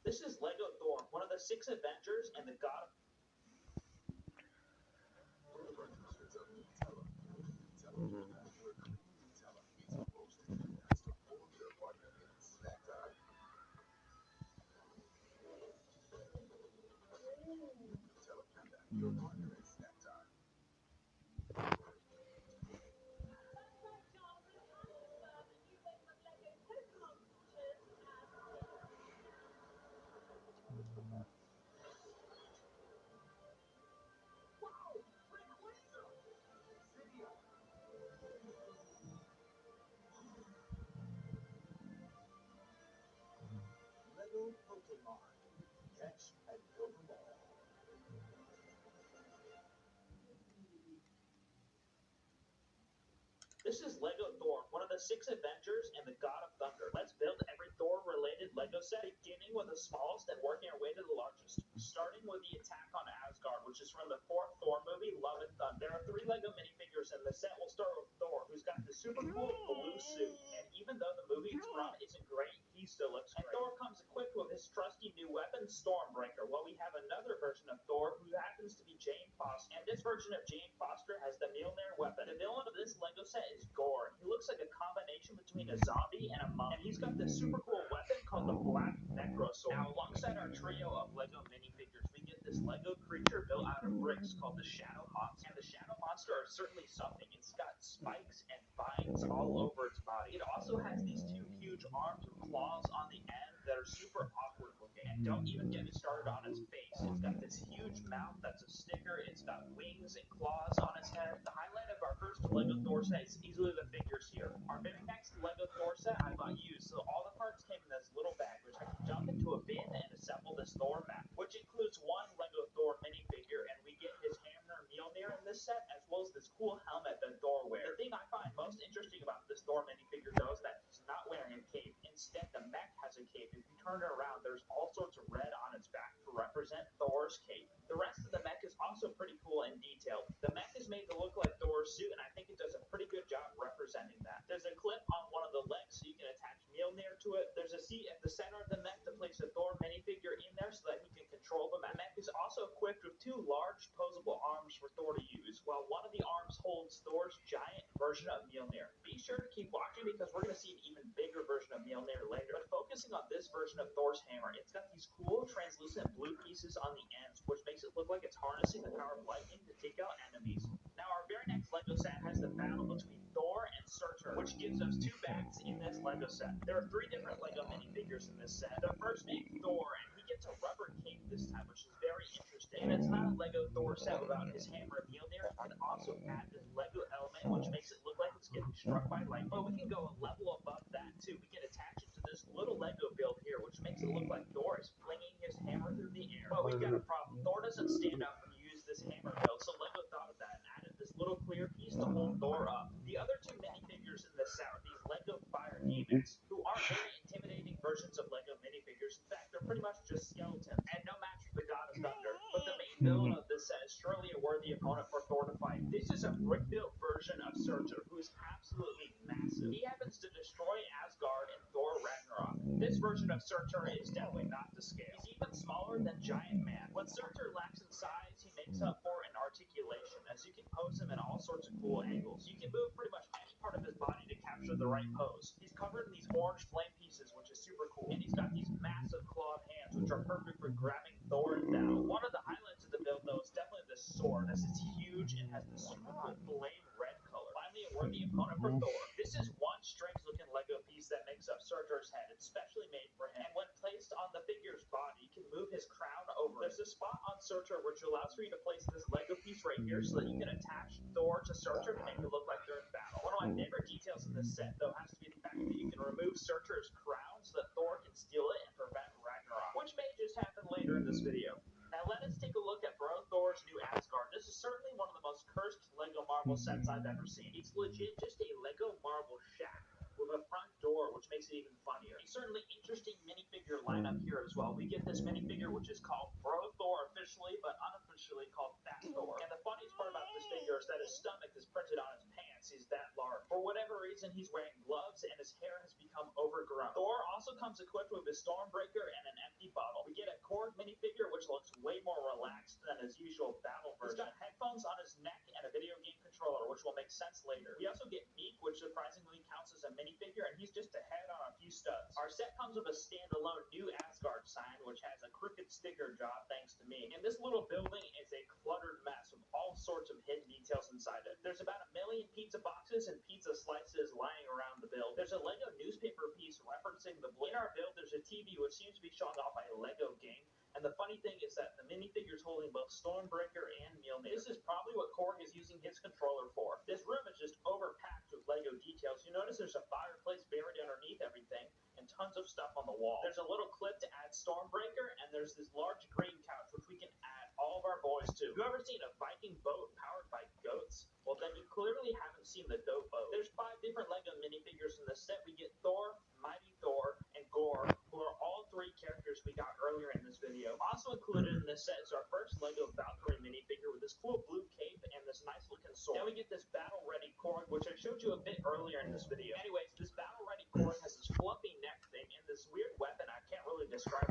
This is Lego Thor, one of the 6 Avengers and the god of... Lego Pokemon. Catch and kill them all. This is Lego Thor, one of the 6 Avengers and the god of thunder. Let's build every Thor-related Lego set, beginning with the smallest and working our way to the largest. Starting with the attack on Asgard, which is from the 4th Thor movie, Love and Thunder. There are 3 Lego minifigures in the set. We'll start with Thor, who's got the super cool blue suit. And even though the movie it's from isn't great, he still looks great. And Thor comes equipped with his trusty new weapon, Stormbreaker. Well, we have another version of Thor who happens to be Jane Foster. And this version of Jane Foster has the Mjolnir weapon. The villain of this Lego set is Gorr. He looks like a combination between a zombie and a mummy. And he's got this super cool weapon called the Black Necrosword. Now, alongside our trio of Lego minifigures, we get this Lego creature built out of bricks called the Shadow Monster. And the Shadow Monster are certainly something. It's got spikes and vines all over its body. It also has these 2 huge arms with claws on the end that are super awkward looking. And don't even get me started on its face. It's got this huge mouth that's a sticker. It's got wings and claws on its head. The highlight of our first Lego Thor set is easily the figures here. Our very next Lego Thor set I bought used, so all the parts came in this little bag, which I can dump into a bin and assemble this Thor map, which includes 1 Lego Thor minifigure, and we get his hammer Mjolnir in this set, as well as this cool helmet that Thor wears. The thing I find most interesting about this Thor minifigure, though, is that he's not wearing a cape. Instead, the mech has a cape. If you turn it around, there's all sorts of red on its back to represent Thor's cape. The rest of the mech is also pretty cool and detailed. The mech is made to look like Thor's suit, and I think it does a pretty good job representing that. There's a clip on one of the legs so you can attach Mjolnir to it. There's a seat at the center of the mech to place a Thor minifigure in there so that he can control the mech. The mech is also equipped with 2 large posable arms for Thor to use, while one of the arms holds Thor's giant version of Mjolnir. Be sure to keep watching because we're going to see an even bigger version of Mjolnir later. But focusing on this version of Thor's hammer, it's got these cool translucent blue pieces on the ends, which makes it look like it's harnessing the power of lightning to take out enemies. Now, our very next Lego set has the battle between Thor and Surtur, which gives us 2 backs in this Lego set. There are 3 different Lego minifigures in this set. The first being Thor, and he gets a rubber cape this time, which is very interesting. And it's not a Lego Thor set without his hammer of Mjolnir. You can also add this Lego element, which makes it look like it's getting struck by lightning. But we can go a level above that, too. We can attach it to this little Lego build here, which makes it look like Thor is flinging his hammer through the air. But we've got a problem. Thor doesn't stand up when you use this hammer build, so Lego thought of that and added this little clear piece to hold Thor up. The other 2 minifigures in this set are these Lego Fire Demons, who aren't very intimidating versions of Lego minifigures. In fact, they're pretty much just skeletons, and no match for the God of Thunder. But the main villain of this set is surely a worthy opponent for Thor to fight. This is a brick-built version of Surtur, who is absolutely massive. massive. He happens to destroy Asgard in Thor Ragnarok. This version of Surtur is definitely not to scale. He's even smaller than Giant Man. What Surtur lacks in size, he makes up for in articulation, as you can pose him in all sorts of cool angles. You can move pretty much any part of his body to capture the right pose. He's covered in these orange flame pieces, which is super cool. And he's got these massive clawed hands, which are perfect for grabbing Thor down. One of the highlights of the build, though, is definitely this sword, as it's huge and has this super cool flame red color. Finally, a worthy opponent for Thor. This is one strange-looking Lego piece that makes up Surtur's head. It's specially made for him. And when placed on the figure's body, you can move his crown over. There's a spot on Surtur which allows for you to place this Lego piece right here so that you can attach Thor to Surtur to make it look like they're in battle. One of my favorite details in this set, though, has to be the fact that you can remove Surtur's crown so that Thor can steal it and prevent Ragnarok, which may just happen later in this video. Now let us take a look at Bro Thor's new Asgard. This is certainly one of the most cursed Lego Marvel sets I've ever seen. It's legit just a Lego Marvel shack with a front door, which makes it even funnier. A certainly interesting minifigure lineup here as well. We get this minifigure which is called Bro Thor officially, but unofficially called Fat Thor. And the funniest part about this figure is that his stomach is printed on his pants. He's that large. For whatever reason, he's wearing gloves and his hair has become overgrown. Thor also comes equipped with his Stormbreaker and an empty bottle. We get a Korg minifigure which looks way more relaxed than his usual battle version. He's got headphones on his neck and a video game controller, which will make sense later. We also get Meek, which surprisingly counts as a minifigure, and he's just a head on a few studs. Our set comes with a standalone new Asgard sign, which has a crooked sticker job thanks to me. And this little building is a cluttered mess with all sorts of hidden details inside it. There's about 1 million pizza boxes and pizza slices lying around the build. There's a Lego newspaper piece referencing the blade. In our build, there's a TV which seems to be showing off a Lego game. And the funny thing is that the minifigure's holding both Stormbreaker and Mjolnir. This is probably what Korg is using his controller for. This room is just overpacked with Lego details. You notice there's a fireplace buried underneath everything and tons of stuff on the wall. There's a little clip to add Stormbreaker, and there's this large green couch which we can add all of our boys to. You ever seen a Viking boat powered by goats? Well, then you clearly haven't seen the goat boat. There's 5 different Lego minifigures in this set. We get Thor, Mighty Thor, and Gorr, who are all 3 characters we got earlier in this video. Also included in this set is our first Lego Valkyrie minifigure with this cool blue cape and this nice looking sword. Then we get this Battle Ready Korg, which I showed you a bit earlier in this video. Anyways, this Battle Ready Korg has this fluffy neck thing and this weird weapon I can't really describe